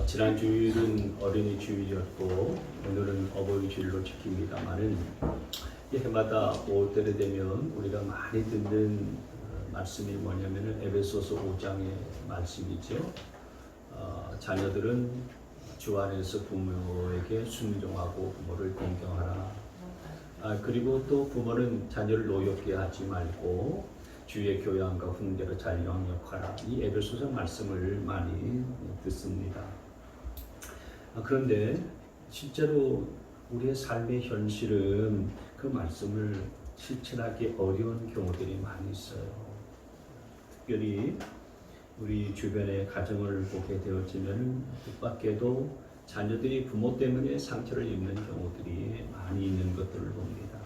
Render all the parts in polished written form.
지난 주일은 어린이 주일이었고 오늘은 어버이 주일로 지킵니다만은 해마다 5월달이 되면 우리가 많이 듣는 말씀이 뭐냐면은 에베소서 5장의 말씀이죠. 자녀들은 주 안에서 부모에게 순종하고 부모를 공경하라. 그리고 또 부모는 자녀를 노엽게 하지 말고 주의 교양과 훈계로 잘 영역하라. 이 에베소서 말씀을 많이 듣습니다. 그런데 실제로 우리의 삶의 현실은 그 말씀을 실천하기 어려운 경우들이 많이 있어요. 특별히 우리 주변의 가정을 보게 되어지면 뜻밖에도 자녀들이 부모 때문에 상처를 입는 경우들이 많이 있는 것들을 봅니다.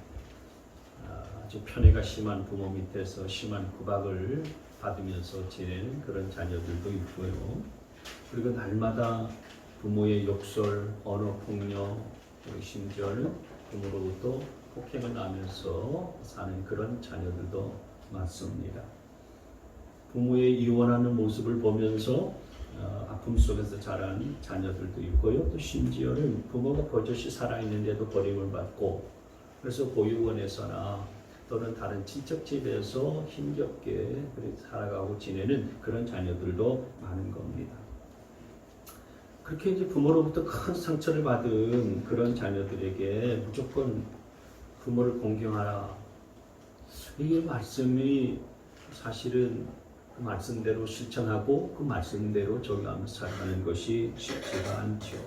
아주 편애가 심한 부모 밑에서 심한 구박을 받으면서 지내는 그런 자녀들도 있고요. 그리고 날마다 부모의 욕설, 언어폭력, 심지어는 부모로부터 폭행을 하면서 사는 그런 자녀들도 많습니다. 부모의 이혼하는 모습을 보면서 아픔 속에서 자란 자녀들도 있고요. 또 심지어는 부모가 버젓이 살아있는데도 버림을 받고 그래서 보육원에서나 또는 다른 친척 집에서 힘겹게 살아가고 지내는 그런 자녀들도 많은 겁니다. 그렇게 이제 부모로부터 큰 상처를 받은 그런 자녀들에게 무조건 부모를 공경하라. 이 말씀이 사실은 그 말씀대로 실천하고 그 말씀대로 적용하면서 살아가는 것이 쉽지가 않죠.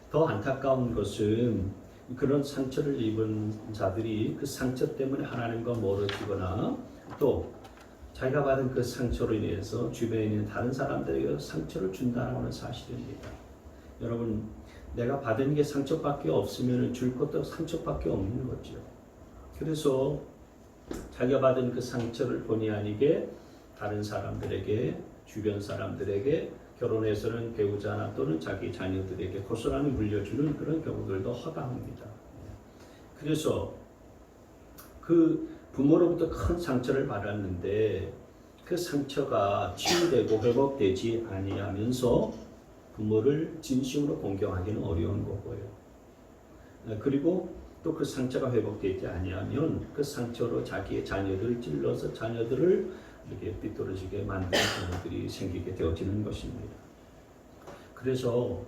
더 안타까운 것은 그런 상처를 입은 자들이 그 상처 때문에 하나님과 멀어지거나 또 자기가 받은 그 상처로 인해서 주변에 있는 다른 사람들에게 상처를 준다는 사실입니다. 여러분, 내가 받은 게 상처밖에 없으면 줄 것도 상처밖에 없는 거죠. 그래서 자기가 받은 그 상처를 본의 아니게 다른 사람들에게, 주변 사람들에게, 결혼해서는 배우자나 또는 자기 자녀들에게 고스란히 물려주는 그런 경우들도 허다합니다. 그래서 그 부모로부터 큰 상처를 받았는데 그 상처가 치유되고 회복되지 아니하면서 부모를 진심으로 공경하기는 어려운 거고요. 그리고 또 그 상처가 회복되지 아니하면 그 상처로 자기의 자녀들을 찔러서 자녀들을 이렇게 삐뚤어지게 만드는 경우들이 생기게 되어지는 것입니다. 그래서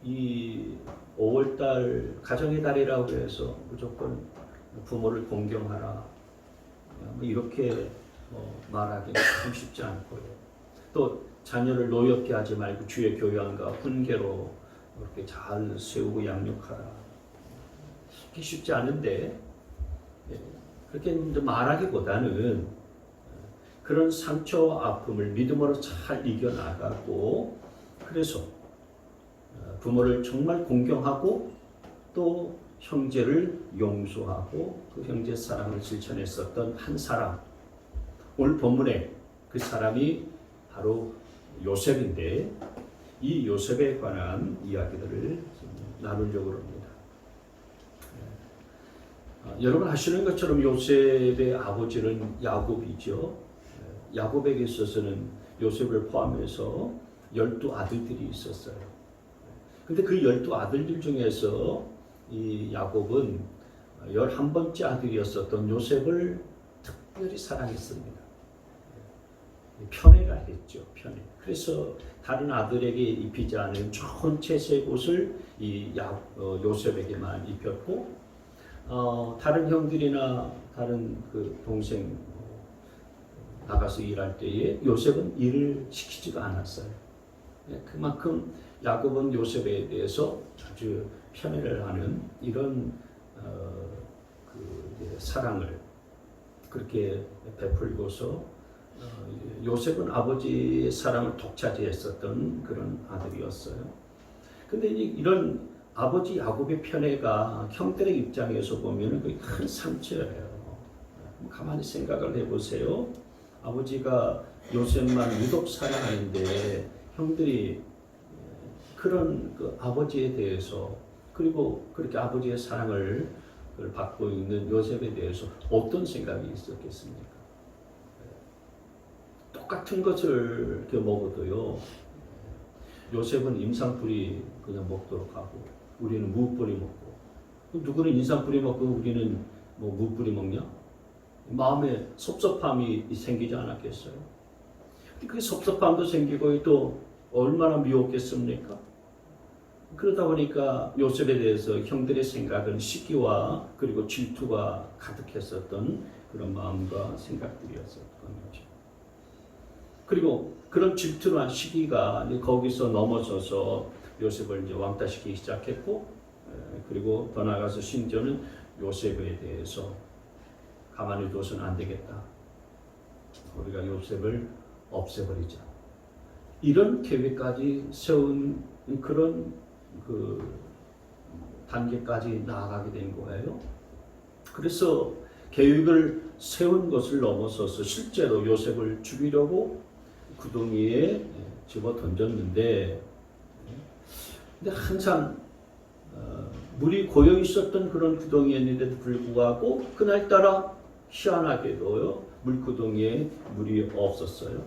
이 5월달 가정의 달이라고 해서 무조건 부모를 공경하라 이렇게 말하기는 참 쉽지 않고요. 또 자녀를 노엽게 하지 말고 주의 교양과 훈계로 이렇게 잘 세우고 양육하라. 그게 쉽지 않은데 그렇게 말하기보다는 그런 상처와 아픔을 믿음으로 잘 이겨나가고 그래서 부모를 정말 공경하고 또 형제를 용서하고 그 형제 사랑을 실천했었던 한 사람, 오늘 본문에 그 사람이 바로 요셉인데 이 요셉에 관한 이야기들을 나누려고 합니다. 여러분 아시는 것처럼 요셉의 아버지는 야곱이죠. 야곱에게 있어서는 요셉을 포함해서 12아들들이 있었어요. 근데 그 12아들들 중에서 이 야곱은 11번째 아들이었었던 요셉을 특별히 사랑했습니다. 편애를 했죠. 편애. 그래서 다른 아들에게 입히지 않은 좋은 채색 옷을 이 요셉에게만 입혔고 다른 형들이나 다른 그 동생 나가서 일할 때에 요셉은 일을 시키지도 않았어요. 그만큼 야곱은 요셉에 대해서 아주 편애를 하는 이런 사랑을 그렇게 베풀고서 요셉은 아버지의 사랑을 독차지했었던 그런 아들이었어요. 근데 이런 아버지 야곱의 편애가 형들의 입장에서 보면 그게 큰 상처예요. 가만히 생각을 해보세요. 아버지가 요셉만 유독 사랑하는데 형들이 그런 그 아버지에 대해서 그리고 그렇게 아버지의 사랑을 받고 있는 요셉에 대해서 어떤 생각이 있었겠습니까? 똑같은 것을 이렇게 먹어도요. 요셉은 임산뿌리 그냥 먹도록 하고 우리는 무뿌리 먹고 누구는 인삼뿌리 먹고 우리는 뭐 무뿌리 먹냐? 마음에 섭섭함이 생기지 않았겠어요? 그 섭섭함도 생기고 또 얼마나 미웠겠습니까? 그러다 보니까 요셉에 대해서 형들의 생각은 시기와 그리고 질투가 가득했었던 그런 마음과 생각들이었었던 거죠. 그리고 그런 질투나 시기가 거기서 넘어서서 요셉을 이제 왕따시키기 시작했고, 그리고 더 나아가서 심지어는 요셉에 대해서 가만히 둬서는 안 되겠다. 우리가 요셉을 없애버리자. 이런 계획까지 세운 그런 그 단계까지 나아가게 된 거예요. 그래서 계획을 세운 것을 넘어서서 실제로 요셉을 죽이려고 구덩이에 집어 던졌는데, 근데 항상 물이 고여 있었던 그런 구덩이였는데도 불구하고 그날따라 희한하게도요 물구덩이에 물이 없었어요.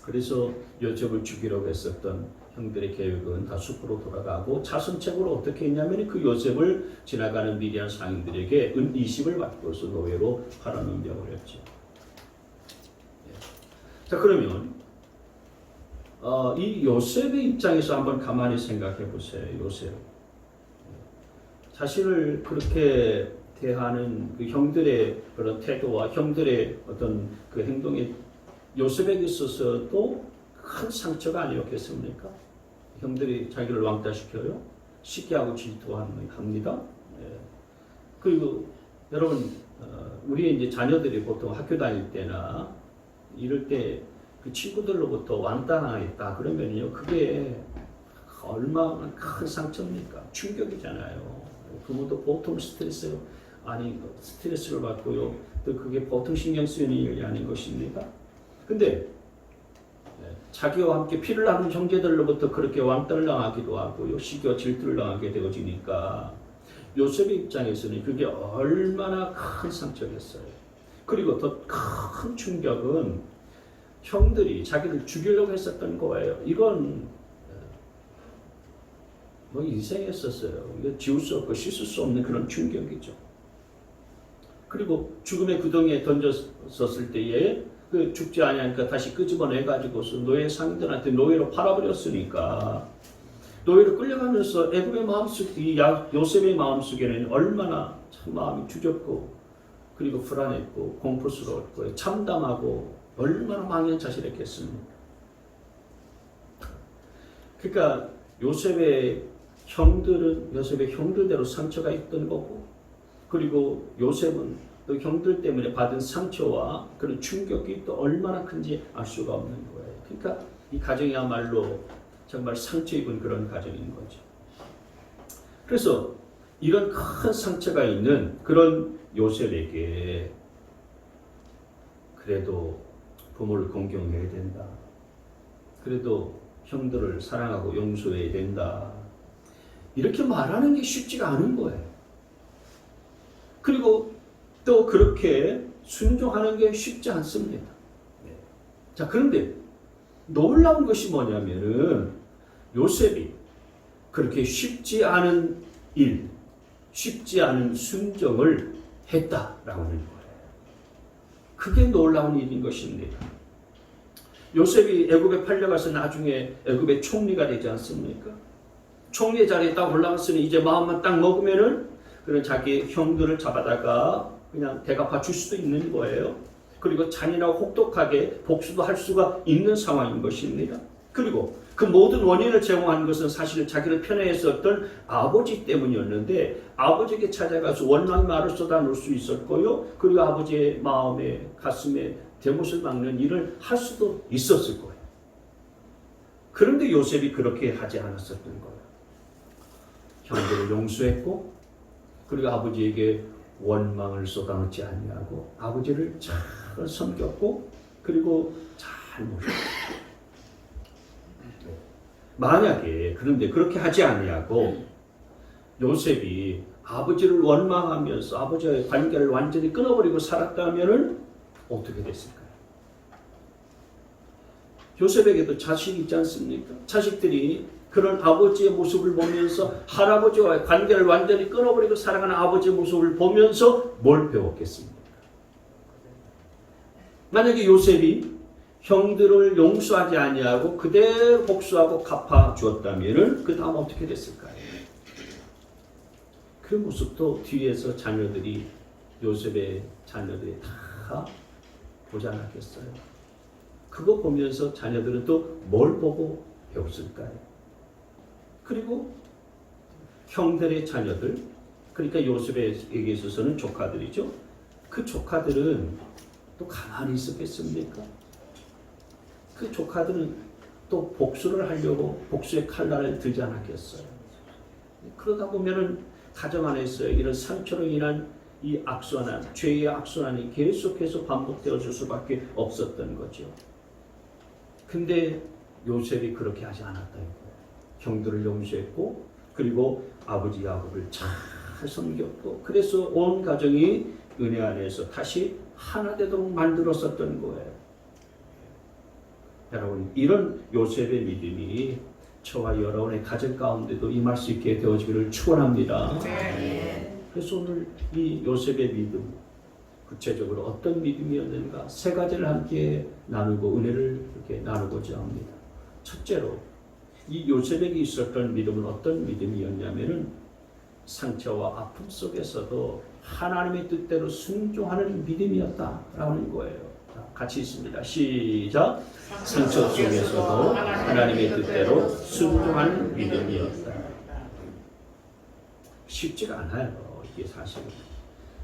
그래서 요셉을 죽이려고 했었던 형들의 계획은 다 숲으로 돌아가고 차선책으로 어떻게 했냐면 그 요셉을 지나가는 미디안 상인들에게 은 20을 받고서 노예로 팔아넘겨버렸죠. 자, 그러면 이 요셉의 입장에서 한번 가만히 생각해 보세요. 요셉 자신을 그렇게 대하는 그 형들의 그런 태도와 형들의 어떤 그 행동이 요셉에게 있어서도 큰 상처가 아니었겠습니까? 형들이 자기를 왕따시켜요. 시기하고 질투합니다. 그리고 여러분, 우리의 이제 자녀들이 보통 학교 다닐 때나 이럴 때 그 친구들로부터 왕따당했다 그러면요, 그게 얼마나 큰 상처입니까? 충격이잖아요. 부모도 보통 스트레스를 받고요. 또 그게 보통 신경 쓰이는 일이 아닌 것입니다. 근데 자기와 함께 피를 나눈 형제들로부터 그렇게 왕따를 당하기도 하고요, 시기와 질투를 당하게 되어지니까 요셉의 입장에서는 그게 얼마나 큰 상처겠어요. 그리고 더 큰 충격은 형들이 자기를 죽이려고 했었던 거예요. 이건 뭐 인생이었었어요. 이거 지울 수 없고 씻을 수 없는 그런 충격이죠. 그리고 죽음의 구덩이에 던졌었을 때에 그 죽지 아니하니까 다시 끄집어내 가지고서 노예 상인들한테 노예로 팔아버렸으니까 노예로 끌려가면서 애굽의 마음속, 이 요셉의 마음속에는 얼마나 참 마음이 주접고 그리고 불안했고 공포스러웠고 참담하고 얼마나 망연자실했겠습니까? 그러니까 요셉의 형들대로 상처가 있던 거고, 그리고 요셉은 또 형들 때문에 받은 상처와 그런 충격이 또 얼마나 큰지 알 수가 없는 거예요. 그러니까 이 가정이야말로 정말 상처 입은 그런 가정인 거죠. 그래서 이런 큰 상처가 있는 그런 요셉에게 그래도 부모를 공경해야 된다. 그래도 형들을 사랑하고 용서해야 된다. 이렇게 말하는 게 쉽지가 않은 거예요. 그리고 또 그렇게 순종하는 게 쉽지 않습니다. 자, 그런데 놀라운 것이 뭐냐면은 요셉이 그렇게 쉽지 않은 일, 쉽지 않은 순종을 했다라고 하는 거예요. 그게 놀라운 일인 것입니다. 요셉이 애굽에 팔려가서 나중에 애굽의 총리가 되지 않습니까? 총리의 자리에 딱 올라갔으니 이제 마음만 딱 먹으면은 그런 자기 형들을 잡아다가 그냥 대갚아 줄 수도 있는 거예요. 그리고 잔인하고 혹독하게 복수도 할 수가 있는 상황인 것입니다. 그리고 그 모든 원인을 제공한 것은 사실 자기를 편애했었던 아버지 때문이었는데 아버지에게 찾아가서 원망의 말을 쏟아놓을 수 있었고요. 그리고 아버지의 마음에 가슴에 대못을 막는 일을 할 수도 있었을 거예요. 그런데 요셉이 그렇게 하지 않았었던 거예요. 형들을 용서했고 그리고 아버지에게 원망을 쏟아놓지 아니하고 아버지를 잘 섬겼고 그리고 잘 모셨고 만약에 그런데 그렇게 하지 아니하고 요셉이 아버지를 원망하면서 아버지와의 관계를 완전히 끊어버리고 살았다면은 어떻게 됐을까요? 요셉에게도 자식이 있지 않습니까? 자식들이 그런 아버지의 모습을 보면서 할아버지와의 관계를 완전히 끊어버리고 살아가는 아버지의 모습을 보면서 뭘 배웠겠습니까? 만약에 요셉이 형들을 용서하지 아니하고 그대로 복수하고 갚아 주었다면 그 다음 어떻게 됐을까요? 그 모습도 뒤에서 자녀들이 요셉의 자녀들이 다 보지 않았겠어요. 그거 보면서 자녀들은 또 뭘 보고 배웠을까요? 그리고 형들의 자녀들, 그러니까 요셉에게 있어서는 조카들이죠. 그 조카들은 또 가만히 있었겠습니까? 그 조카들은 또 복수를 하려고 복수의 칼날을 들지 않았겠어요. 그러다 보면은 가정 안에서 이런 상처로 인한 이 악순환, 죄의 악순환이 계속해서 반복되어질 수밖에 없었던 거죠. 근데 요셉이 그렇게 하지 않았다는 거예요. 형들을 용서했고, 그리고 아버지 야곱을 잘 섬겼고, 그래서 온 가정이 은혜 안에서 다시 하나 되도록 만들었었던 거예요. 여러분, 이런 요셉의 믿음이 저와 여러분의 가정 가운데도 임할 수 있게 되어지기를 축원합니다. 그래서 오늘 이 요셉의 믿음, 구체적으로 어떤 믿음이었는가 세 가지를 함께 나누고 은혜를 이렇게 나누고자 합니다. 첫째로 이 요셉에게 있었던 믿음은 어떤 믿음이었냐면은 상처와 아픔 속에서도 하나님의 뜻대로 순종하는 믿음이었다라는 거예요. 같이 있습니다. 시작. 상처 속에서도 하나님의 뜻대로 순종하는 믿음이었다. 쉽지가 않아요. 이게 사실은.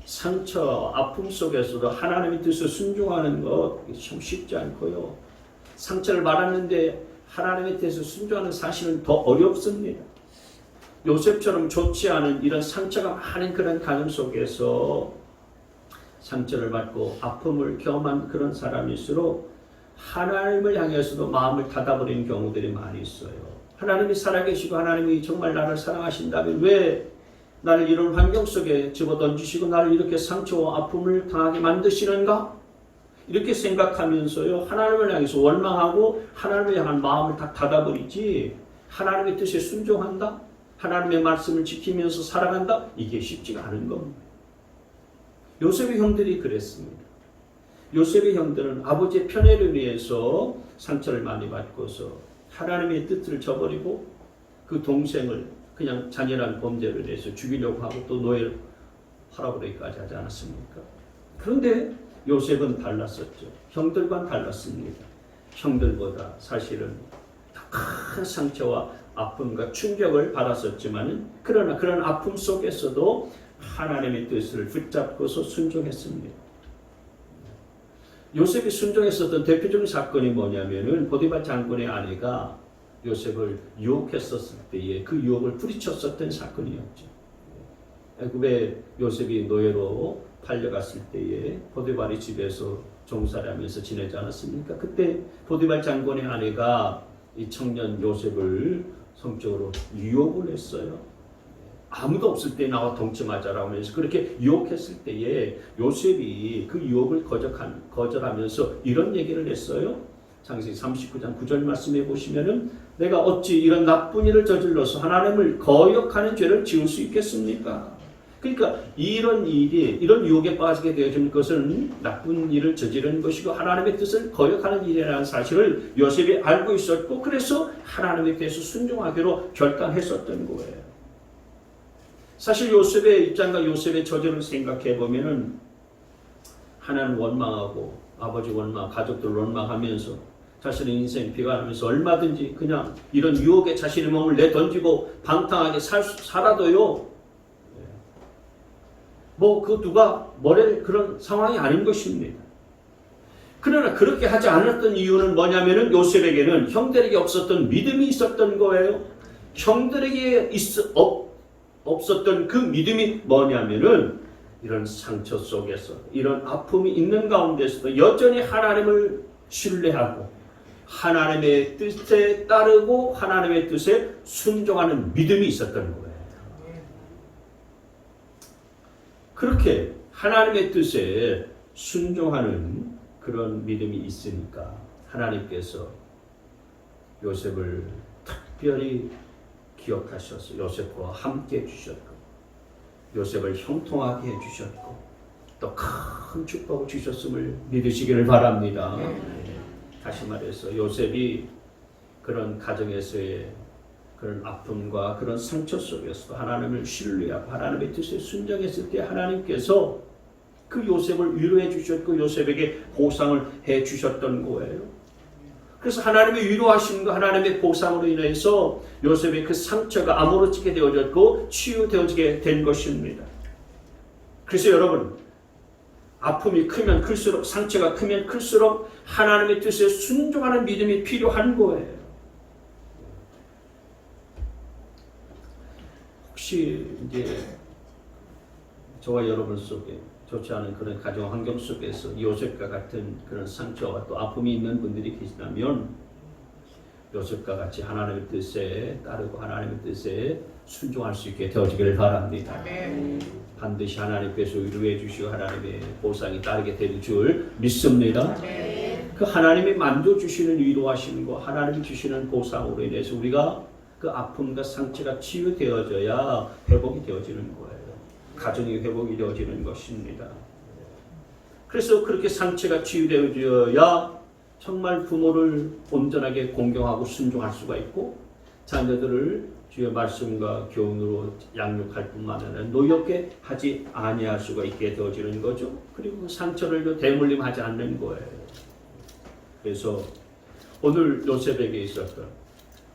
상처, 아픔 속에서도 하나님의 뜻을 순종하는 것 참 쉽지 않고요. 상처를 받았는데 하나님의 뜻을 순종하는 사실은 더 어렵습니다. 요셉처럼 좋지 않은 이런 상처가 많은 그런 가정 속에서 상처를 받고 아픔을 경험한 그런 사람일수록 하나님을 향해서도 마음을 닫아버리는 경우들이 많이 있어요. 하나님이 살아계시고 하나님이 정말 나를 사랑하신다면 왜 나를 이런 환경 속에 집어던지시고 나를 이렇게 상처와 아픔을 당하게 만드시는가? 이렇게 생각하면서요, 하나님을 향해서 원망하고 하나님을 향한 마음을 다 닫아버리지, 하나님의 뜻에 순종한다? 하나님의 말씀을 지키면서 살아간다? 이게 쉽지가 않은 겁니다. 요셉의 형들이 그랬습니다. 요셉의 형들은 아버지의 편애를 위해서 상처를 많이 받고서 하나님의 뜻을 저버리고 그 동생을 그냥 잔인한 범죄를 내서 죽이려고 하고 또 노예를 팔아버리기까지 하지 않았습니까? 그런데 요셉은 달랐었죠. 형들과는 달랐습니다. 형들보다 사실은 더 큰 상처와 아픔과 충격을 받았었지만 그러나 그런 아픔 속에서도 하나님의 뜻을 붙잡고서 순종했습니다. 요셉이 순종했었던 대표적인 사건이 뭐냐면은 보디발 장군의 아내가 요셉을 유혹했었을 때에 그 유혹을 뿌리쳤었던 사건이었죠. 애굽에 요셉이 노예로 팔려갔을 때에 보디발의 집에서 종살이 하면서 지내지 않았습니까? 그때 보디발 장군의 아내가 이 청년 요셉을 성적으로 유혹을 했어요. 아무도 없을 때 나와 동침하자라고 하면서 그렇게 유혹했을 때에 요셉이 그 유혹을 거절하면서 이런 얘기를 했어요. 창세기 39장 9절 말씀해 보시면은 내가 어찌 이런 나쁜 일을 저질러서 하나님을 거역하는 죄를 지을 수 있겠습니까? 그러니까 이런 일이 이런 유혹에 빠지게 되어지는 것은 나쁜 일을 저지르는 것이고 하나님의 뜻을 거역하는 일이라는 사실을 요셉이 알고 있었고 그래서 하나님에 대해서 순종하기로 결단했었던 거예요. 사실 요셉의 입장과 요셉의 처지를 생각해 보면은 하나님 원망하고 아버지 원망, 가족들 원망하면서 자신의 인생 비관하면서 얼마든지 그냥 이런 유혹에 자신의 몸을 내던지고 방탕하게 살아도요. 뭐 그 누가 뭐랄 그런 상황이 아닌 것입니다. 그러나 그렇게 하지 않았던 이유는 뭐냐면은 요셉에게는 형들에게 없었던 믿음이 있었던 거예요. 형들에게 없었던 그 믿음이 뭐냐면은 이런 상처 속에서 이런 아픔이 있는 가운데서도 여전히 하나님을 신뢰하고 하나님의 뜻에 따르고 하나님의 뜻에 순종하는 믿음이 있었던 거예요. 그렇게 하나님의 뜻에 순종하는 그런 믿음이 있으니까 하나님께서 요셉을 특별히 기억하셔서 요셉과 함께 해주셨고 요셉을 형통하게 해주셨고 또 큰 축복을 주셨음을 믿으시기를 바랍니다. 다시 말해서 요셉이 그런 가정에서의 그런 아픔과 그런 상처 속에서 하나님을 신뢰하고 하나님의 뜻에 순종했을 때 하나님께서 그 요셉을 위로해 주셨고 요셉에게 보상을 해 주셨던 거예요. 그래서 하나님의 위로하심과 하나님의 보상으로 인해서 요셉의 그 상처가 아무렇지게 되어졌고 치유되어지게 된 것입니다. 그래서 여러분, 아픔이 크면 클수록, 상처가 크면 클수록 하나님의 뜻에 순종하는 믿음이 필요한 거예요. 혹시 이제 저와 여러분 속에 좋지 않은 그런 가정 환경 속에서 요셉과 같은 그런 상처와 또 아픔이 있는 분들이 계시다면 요셉과 같이 하나님의 뜻에 따르고 하나님의 뜻에 순종할 수 있게 되어지기를 바랍니다. 반드시 하나님께서 위로해 주시고 하나님의 보상이 따르게 될 줄 믿습니다. 그 하나님이 만져주시는 위로하시는 하나님이 주시는 보상으로 인해서 우리가 그 아픔과 상처가 치유되어져야 회복이 되어지는 거예요. 가정이 회복이 되어지는 것입니다. 그래서 그렇게 상처가 치유되어져야 정말 부모를 온전하게 공경하고 순종할 수가 있고 자녀들을 주의 말씀과 교훈으로 양육할 뿐만 아니라 노엽게 하지 아니할 수가 있게 되어지는 거죠. 그리고 그 상처를 대물림하지 않는 거예요. 그래서 오늘 요셉에게 있었던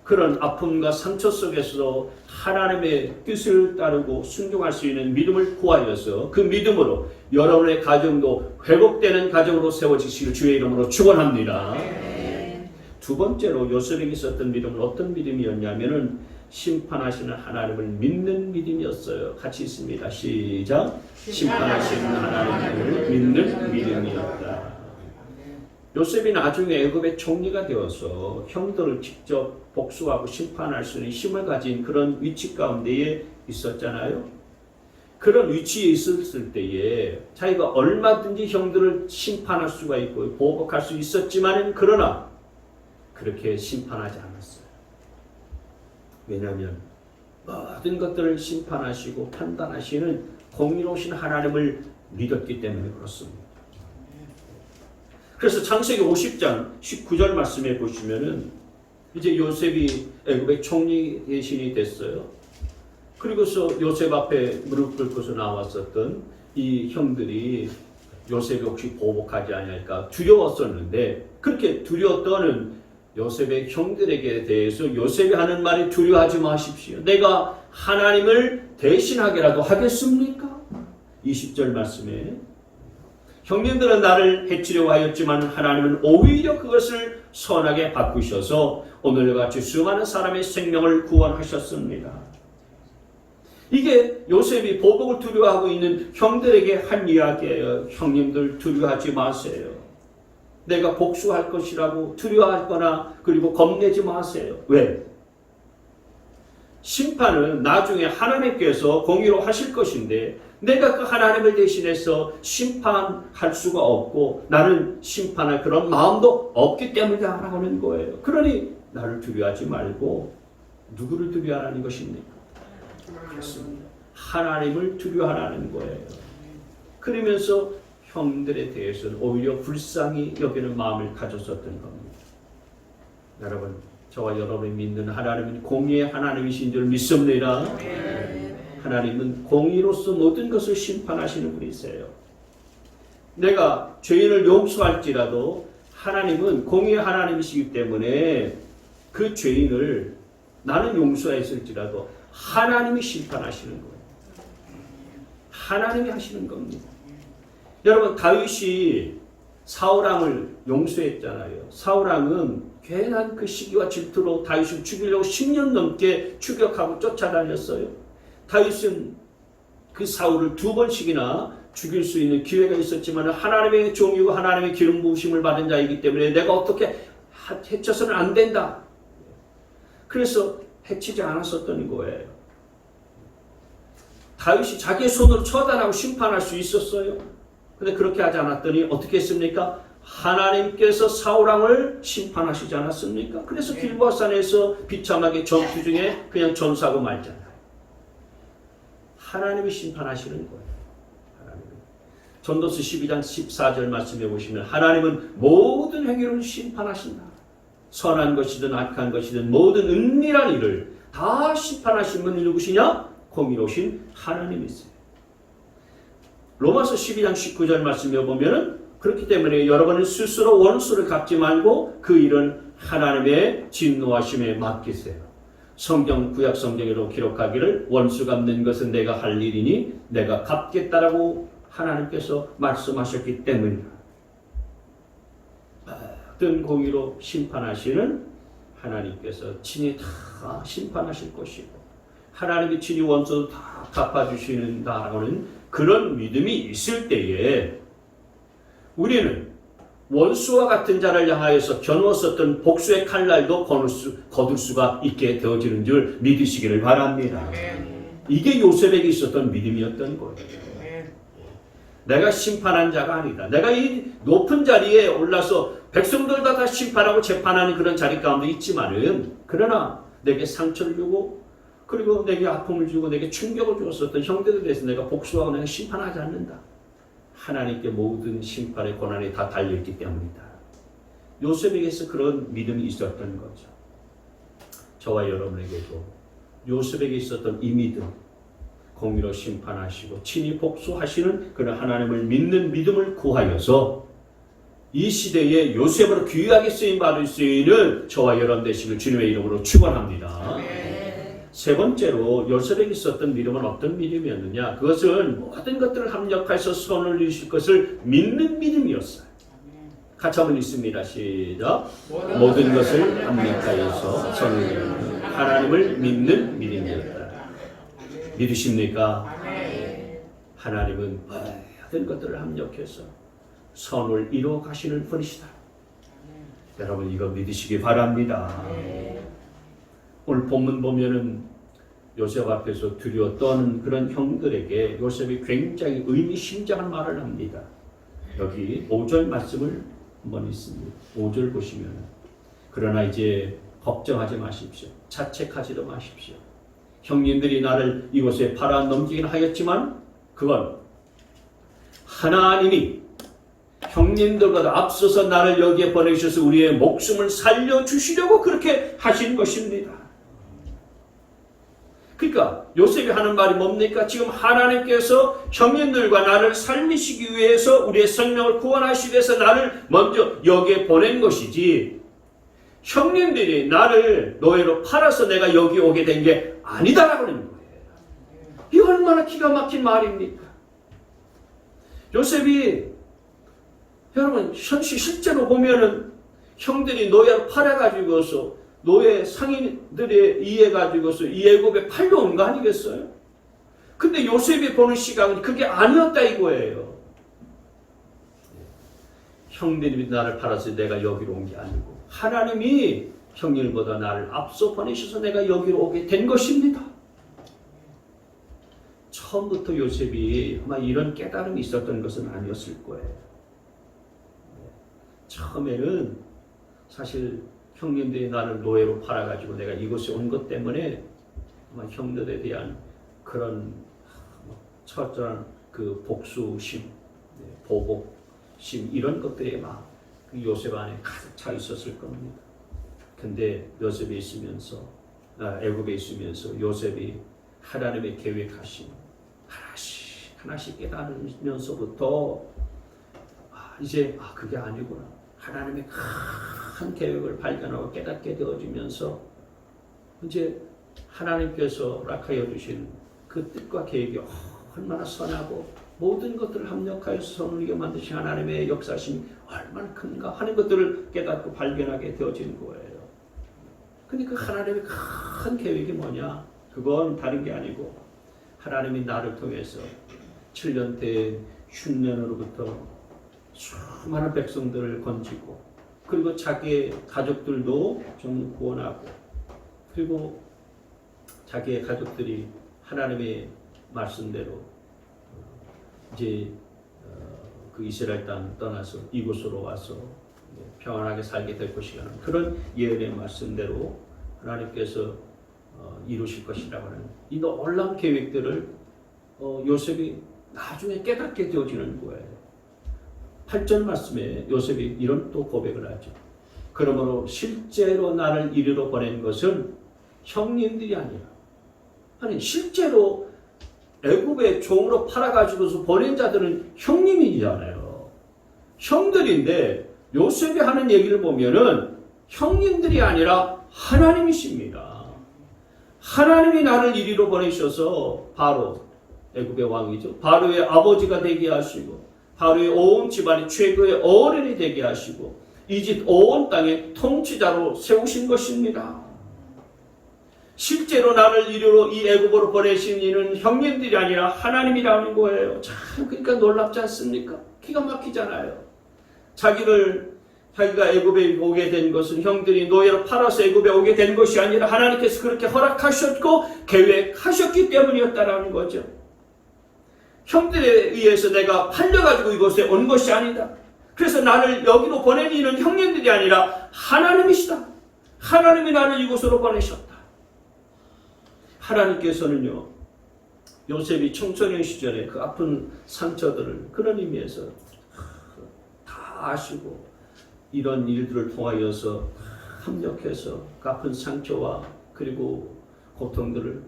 그런 아픔과 상처 속에서도 하나님의 뜻을 따르고 순종할 수 있는 믿음을 구하여서 그 믿음으로 여러분의 가정도 회복되는 가정으로 세워지시길 주의 이름으로 축원합니다. 두 번째로 요셉에게 있었던 믿음은 어떤 믿음이었냐면은 심판하시는 하나님을 믿는 믿음이었어요. 같이 있습니다. 시작. 심판하시는 하나님을 믿는 믿음이었다. 요셉이 나중에 애굽의 총리가 되어서 형들을 직접 복수하고 심판할 수 있는 힘을 가진 그런 위치 가운데에 있었잖아요. 그런 위치에 있었을 때에 자기가 얼마든지 형들을 심판할 수가 있고 보복할 수 있었지만 그러나 그렇게 심판하지 않았어요. 왜냐하면 모든 것들을 심판하시고 판단하시는 공의로우신 하나님을 믿었기 때문에 그렇습니다. 그래서 창세기 50장 19절 말씀에 보시면은 이제 요셉이 애굽의 총리 대신이 됐어요. 그리고서 요셉 앞에 무릎 꿇고서 나왔었던 이 형들이 요셉이 혹시 보복하지 않을까 두려웠었는데 그렇게 두려웠던 요셉의 형들에게 대해서 요셉이 하는 말이 두려워하지 마십시오. 내가 하나님을 대신하게라도 하겠습니까? 20절 말씀에 형님들은 나를 해치려고 하였지만 하나님은 오히려 그것을 선하게 바꾸셔서 오늘과 같이 수많은 사람의 생명을 구원하셨습니다. 이게 요셉이 보복을 두려워하고 있는 형들에게 한 이야기예요. 형님들 두려워하지 마세요. 내가 복수할 것이라고 두려워하거나 그리고 겁내지 마세요. 왜? 심판은 나중에 하나님께서 공의로 하실 것인데 내가 그 하나님을 대신해서 심판할 수가 없고 나는 심판할 그런 마음도 없기 때문에 하라는 거예요. 그러니 나를 두려워하지 말고 누구를 두려워하라는 것입니까? 그렇습니다. 하나님을 두려워하라는 거예요. 그러면서 형들에 대해서는 오히려 불쌍히 여기는 마음을 가졌었던 겁니다. 여러분, 저와 여러분이 믿는 하나님은 공의의 하나님이신 줄 믿습니다. 하나님은 공의로서 모든 것을 심판하시는 분이세요. 내가 죄인을 용서할지라도 하나님은 공의의 하나님이시기 때문에 그 죄인을 나는 용서했을지라도 하나님이 심판하시는 거예요. 하나님이 하시는 겁니다. 여러분, 다윗이 사울왕을 용서했잖아요. 사울왕은 괜한 그 시기와 질투로 다윗을 죽이려고 10년 넘게 추격하고 쫓아다녔어요. 다윗은 그 사울을 2번씩이나 죽일 수 있는 기회가 있었지만 하나님의 종이고 하나님의 기름 부으심을 받은 자이기 때문에 내가 어떻게 해쳐서는 안 된다. 그래서 해치지 않았었던 거예요. 다윗이 자기의 손으로 처단하고 심판할 수 있었어요. 근데 그렇게 하지 않았더니 어떻게 했습니까? 하나님께서 사울왕을 심판하시지 않았습니까? 그래서 길보아산에서 비참하게 전투 중에 그냥 전사하고 말잖아요. 하나님이 심판하시는 거예요. 하나님이. 전도서 12장 14절 말씀해 보시면 하나님은 모든 행위를 심판하신다. 선한 것이든 악한 것이든 모든 은밀한 일을 다 심판하신 분이 누구시냐? 공의로우신 하나님이세요. 로마서 12장 19절 말씀해 보면은 그렇기 때문에 여러분은 스스로 원수를 갚지 말고 그 일은 하나님의 진노하심에 맡기세요. 성경 구약 성경에도 기록하기를 원수 갚는 것은 내가 할 일이니 내가 갚겠다라고 하나님께서 말씀하셨기 때문이다. 모든 공의로 심판하시는 하나님께서 친히 다 심판하실 것이고 하나님이 친히 원수 다 갚아주시는다라는 그런 믿음이 있을 때에 우리는 원수와 같은 자를 향하여서 겨누었었던 복수의 칼날도 거둘 수가 있게 되어지는 줄 믿으시기를 바랍니다. 이게 요셉에게 있었던 믿음이었던 거예요. 내가 심판한 자가 아니다. 내가 이 높은 자리에 올라서 백성들 다 심판하고 재판하는 그런 자리 가운데 있지만은 그러나 내게 상처를 주고 그리고 내게 아픔을 주고 내게 충격을 주었었던 형제들에 대해서 내가 복수하고 내가 심판하지 않는다. 하나님께 모든 심판의 권한이 다 달려있기 때문이다. 요셉에게서 그런 믿음이 있었던 거죠. 저와 여러분에게도 요셉에게 있었던 이 믿음, 공의로 심판하시고 친히 복수하시는 그런 하나님을 믿는 믿음을 구하여서 이 시대에 요셉으로 귀하게 쓰임받을 수 있는 저와 여러분 되시길 주님의 이름으로 축원합니다. 세 번째로 요셉에게 있었던 믿음은 어떤 믿음이었느냐? 그것은 모든 것들을 합력해서 선을 이루실 것을 믿는 믿음이었어요. 같이 한번 읽습니다. 시작. 모든 것을 합력하여서 선을 이루는 하나님을 믿는 믿음이었다. 믿으십니까? 하나님은 모든 것들을 합력해서 선을 이루어 가시는 분이시다. 여러분 이거 믿으시기 바랍니다. 오늘 본문 보면은 요셉 앞에서 두려워 떠는 그런 형들에게 요셉이 굉장히 의미심장한 말을 합니다. 여기 5절 말씀을 한번 있습니다. 5절 보시면 그러나 이제 걱정하지 마십시오. 자책하지도 마십시오. 형님들이 나를 이곳에 팔아 넘기긴 하였지만 그건 하나님이 형님들보다 앞서서 나를 여기에 보내주셔서 우리의 목숨을 살려주시려고 그렇게 하신 것입니다. 그러니까 요셉이 하는 말이 뭡니까? 지금 하나님께서 형님들과 나를 살리시기 위해서 우리의 생명을 구원하시기 위해서 나를 먼저 여기에 보낸 것이지 형님들이 나를 노예로 팔아서 내가 여기 오게 된 게 아니다라고 하는 거예요. 이 얼마나 기가 막힌 말입니까? 요셉이 여러분 현실 실제로 보면은 형들이 노예로 팔아가지고서 노예 상인들에 의해 가지고서 이 애굽에 팔려온 거 아니겠어요? 근데 요셉이 보는 시각은 그게 아니었다 이거예요. 형들이 나를 팔아서 내가 여기로 온 게 아니고 하나님이 형님보다 나를 앞서 보내셔서 내가 여기로 오게 된 것입니다. 처음부터 요셉이 아마 이런 깨달음이 있었던 것은 아니었을 거예요. 처음에는 사실 형님들이 나를 노예로 팔아가지고 내가 이곳에 온 것 때문에 아마 형들에 대한 그런 철저한 그 복수심, 보복심 이런 것들이 막 요셉 안에 가득 차 있었을 겁니다. 근데 요셉이 있으면서 애굽에 있으면서 요셉이 하나님의 계획하심 하나씩 깨달으면서부터 이제 그게 아니구나. 하나님의 큰 계획을 발견하고 깨닫게 되어지면서 이제 하나님께서 락하여 주신 그 뜻과 계획이 얼마나 선하고 모든 것들을 합력하여서 선을 이루게 만드신 하나님의 역사심이 얼마나 큰가 하는 것들을 깨닫고 발견하게 되어지는 거예요. 근데 그 하나님의 큰 계획이 뭐냐? 그건 다른 게 아니고 하나님이 나를 통해서 7년째 흉년으로부터 수많은 백성들을 건지고 그리고 자기의 가족들도 좀 구원하고 그리고 자기의 가족들이 하나님의 말씀대로 이제 그 이스라엘 땅 떠나서 이곳으로 와서 평안하게 살게 될 것이라는 그런 예언의 말씀대로 하나님께서 이루실 것이라고 하는 이 놀라운 계획들을 요셉이 나중에 깨닫게 되어지는 거예요. 8절 말씀에 요셉이 이런 또 고백을 하죠. 그러므로 실제로 나를 이리로 보낸 것은 형님들이 아니라, 아니 실제로 애굽의 종으로 팔아가지고서 보낸 자들은 형님이잖아요. 형들인데 요셉이 하는 얘기를 보면은 형님들이 아니라 하나님이십니다. 하나님이 나를 이리로 보내셔서 바로 애굽의 왕이죠. 바로의 아버지가 되게 하시고 바로의 온 집안의 최고의 어른이 되게 하시고 이 집 온 땅의 통치자로 세우신 것입니다. 실제로 나를 이리로 이 애굽으로 보내신 이는 형님들이 아니라 하나님이라는 거예요. 참 그러니까 놀랍지 않습니까? 기가 막히잖아요. 자기가 애굽에 오게 된 것은 형들이 노예로 팔아서 애굽에 오게 된 것이 아니라 하나님께서 그렇게 허락하셨고 계획하셨기 때문이었다라는 거죠. 형들에 의해서 내가 팔려가지고 이곳에 온 것이 아니다. 그래서 나를 여기로 보낸 이는 형님들이 아니라 하나님이시다. 하나님이 나를 이곳으로 보내셨다. 하나님께서는요, 요셉이 청소년 시절에 그 아픈 상처들을 그런 의미에서 다 아시고 이런 일들을 통하여서 합력해서 그 아픈 상처와 그리고 고통들을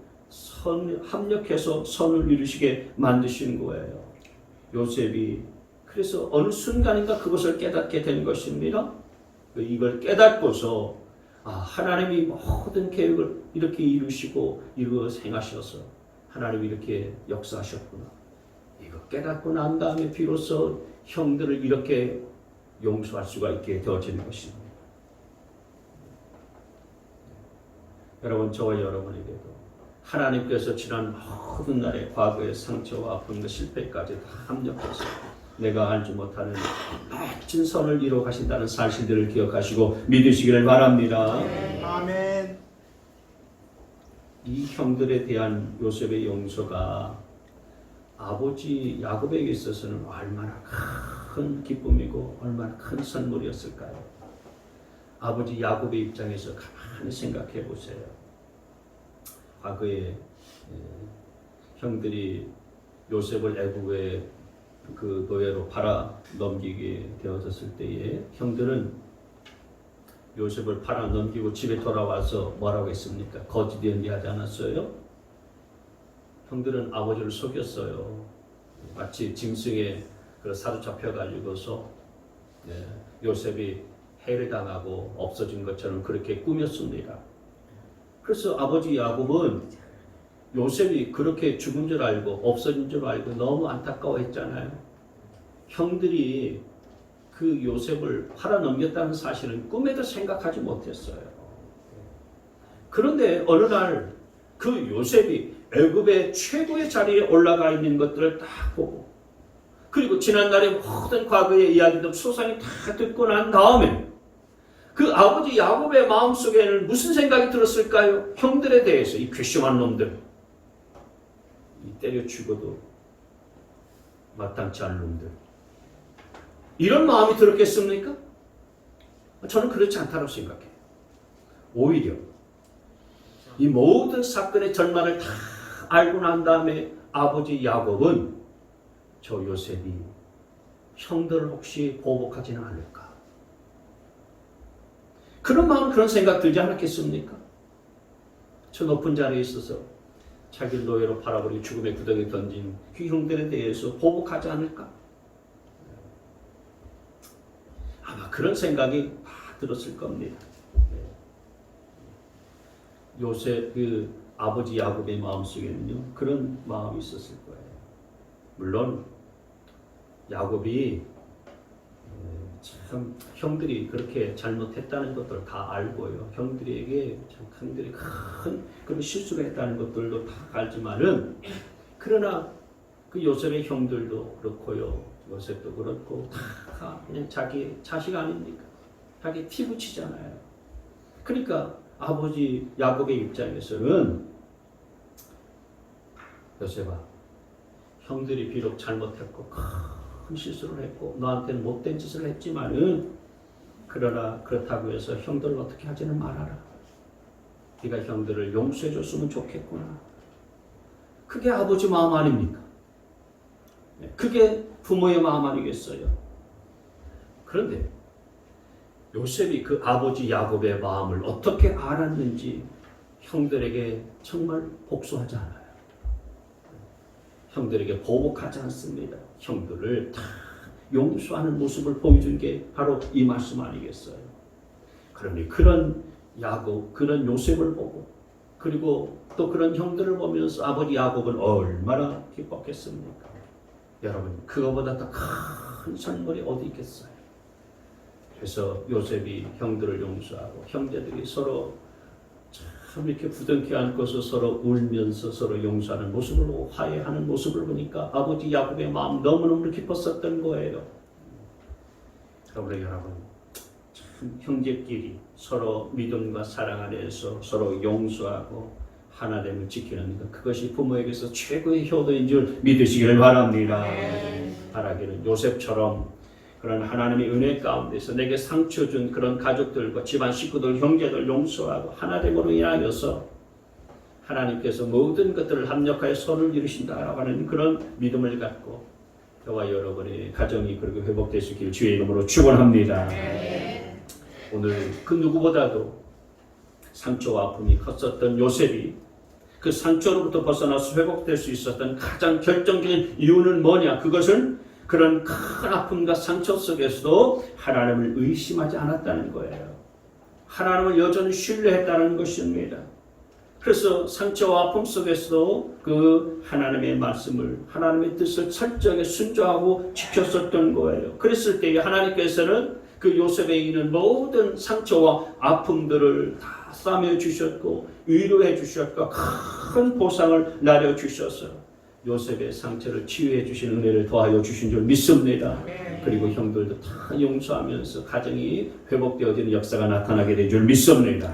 합력해서 선을 이루시게 만드신 거예요. 요셉이 그래서 어느 순간인가 그것을 깨닫게 된 것입니다. 이걸 깨닫고서 하나님이 모든 계획을 이렇게 이루시고 이루어 행하셔서 하나님이 이렇게 역사하셨구나. 이거 깨닫고 난 다음에 비로소 형들을 이렇게 용서할 수가 있게 되어지는 것입니다. 여러분, 저와 여러분에게도 하나님께서 지난 모든 날의 과거의 상처와 아픔과 실패까지 다 합력해서 내가 알지 못하는 멋진 선을 이루어 가신다는 사실들을 기억하시고 믿으시기를 바랍니다. 아멘. 이 형들에 대한 요셉의 용서가 아버지 야곱에게 있어서는 얼마나 큰 기쁨이고 얼마나 큰 선물이었을까요? 아버지 야곱의 입장에서 가만히 생각해 보세요. 과거에 형들이 요셉을 애굽의 그 노예로 팔아 넘기게 되어졌을 때에 형들은 요셉을 팔아 넘기고 집에 돌아와서 뭐라고 했습니까? 거짓 연기하지 않았어요? 형들은 아버지를 속였어요. 마치 짐승에 사로잡혀가지고서 요셉이 해를 당하고 없어진 것처럼 그렇게 꾸몄습니다. 그래서 아버지 야곱은 요셉이 그렇게 죽은 줄 알고 없어진 줄 알고 너무 안타까워했잖아요. 형들이 그 요셉을 팔아넘겼다는 사실은 꿈에도 생각하지 못했어요. 그런데 어느 날 그 요셉이 애굽의 최고의 자리에 올라가 있는 것들을 딱 보고 그리고 지난날의 모든 과거의 이야기들 소상히 다 듣고 난 다음에 그 아버지 야곱의 마음속에는 무슨 생각이 들었을까요? 형들에 대해서 이 괘씸한 놈들, 이 때려 죽어도 마땅치 않은 놈들, 이런 마음이 들었겠습니까? 저는 그렇지 않다고 생각해요. 오히려 이 모든 사건의 전말을 다 알고 난 다음에 아버지 야곱은 저 요셉이 형들을 혹시 보복하지는 않을까? 그런 마음, 그런 생각 들지 않았겠습니까? 저 높은 자리에 있어서 자기를 노예로 팔아버리고 죽음의 구덩이에 던진 그 형들에 대해서 보복하지 않을까? 아마 그런 생각이 다 들었을 겁니다. 요셉 그 아버지 야곱의 마음속에는요 그런 마음이 있었을 거예요. 물론 야곱이 참 형들이 그렇게 잘못했다는 것들을 다 알고요. 형들에게 참 형들이 큰 그런 실수를 했다는 것들도 다 알지만은 그러나 그 요셉의 형들도 그렇고요. 요셉도 그렇고 다 그냥 자기 자식 아닙니까? 자기 피 붙이잖아요. 그러니까 아버지 야곱의 입장에서는 요셉아, 형들이 비록 잘못했고 큰 실수를 했고 너한테는 못된 짓을 했지만은 그러나 그렇다고 해서 형들을 어떻게 하지는 말아라. 네가 형들을 용서해 줬으면 좋겠구나. 그게 아버지 마음 아닙니까? 그게 부모의 마음 아니겠어요? 그런데 요셉이 그 아버지 야곱의 마음을 어떻게 알았는지 형들에게 정말 복수하지 않아요. 형들에게 보복하지 않습니다. 형들을 다 용서하는 모습을 보여준 게 바로 이 말씀 아니겠어요? 그러니 그런 야곱, 그런 요셉을 보고 그리고 또 그런 형들을 보면서 아버지 야곱은 얼마나 기뻤겠습니까? 여러분, 그거보다 더 큰 선물이 어디 있겠어요? 그래서 요셉이 형들을 용서하고 형제들이 서로 참 이렇게 부둥켜 안고서 서로 울면서 서로 용서하는 모습을 보고 화해하는 모습을 보니까 아버지 야곱의 마음 너무너무 기뻤었던 거예요. 그러므로 여러분, 참 형제끼리 서로 믿음과 사랑 안에서 서로 용서하고 하나됨을 지키는 것, 그것이 부모에게서 최고의 효도인 줄 믿으시기를 바랍니다. 바라기는 요셉처럼 그런 하나님의 은혜 가운데서 내게 상처 준 그런 가족들과 집안 식구들, 형제들 용서하고 하나됨으로 인하여서 하나님께서 모든 것들을 합력하여 선을 이루신다라고 하는 그런 믿음을 갖고 저와 여러분의 가정이 그렇게 회복될 수 있기를 주의 이름으로 축원합니다. 오늘 그 누구보다도 상처와 아픔이 컸었던 요셉이 그 상처로부터 벗어나서 회복될 수 있었던 가장 결정적인 이유는 뭐냐? 그것은 그런 큰 아픔과 상처 속에서도 하나님을 의심하지 않았다는 거예요. 하나님을 여전히 신뢰했다는 것입니다. 그래서 상처와 아픔 속에서도 그 하나님의 말씀을, 하나님의 뜻을 철저하게 순종하고 지켰었던 거예요. 그랬을 때에 하나님께서는 그 요셉에 있는 모든 상처와 아픔들을 다 싸매 주셨고 위로해 주셨고 큰 보상을 나려 주셔서 요셉의 상처를 치유해 주신 은혜를 더하여 주신 줄 믿습니다. 그리고 형들도 다 용서하면서 가정이 회복되어지는 역사가 나타나게 될 줄 믿습니다.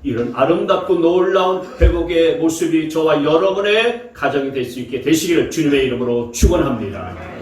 이런 아름답고 놀라운 회복의 모습이 저와 여러분의 가정이 될 수 있게 되시기를 주님의 이름으로 축원합니다.